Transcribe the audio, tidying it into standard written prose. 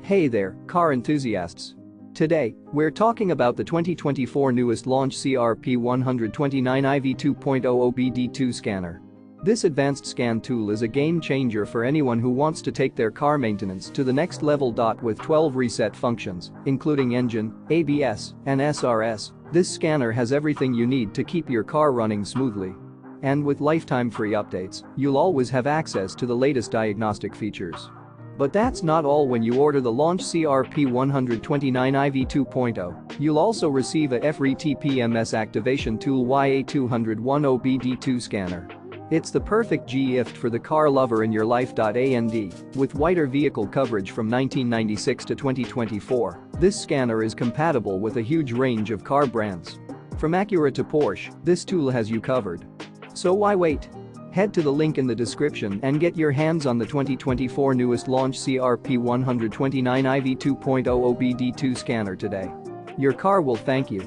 Hey there, car enthusiasts. Today, we're talking about the 2024 newest launch CRP129I V2.0 OBD2 scanner. This advanced scan tool is a game changer for anyone who wants to take their car maintenance to the next level. With 12 reset functions, including engine, ABS, and SRS, this scanner has everything you need to keep your car running smoothly. And with lifetime free updates, you'll always have access to the latest diagnostic features. But that's not all. When you order the launch CRP129I V2.0, you'll also receive a F-REE TPMS activation tool YA201 OBD2 scanner. It's the perfect gift for the car lover in your life. And with wider vehicle coverage from 1996 to 2024, this scanner is compatible with a huge range of car brands. From Acura to Porsche, this tool has you covered. So why wait? Head to the link in the description and get your hands on the 2024 newest launch CRP129I V2.0 OBD2 scanner today. Your car will thank you.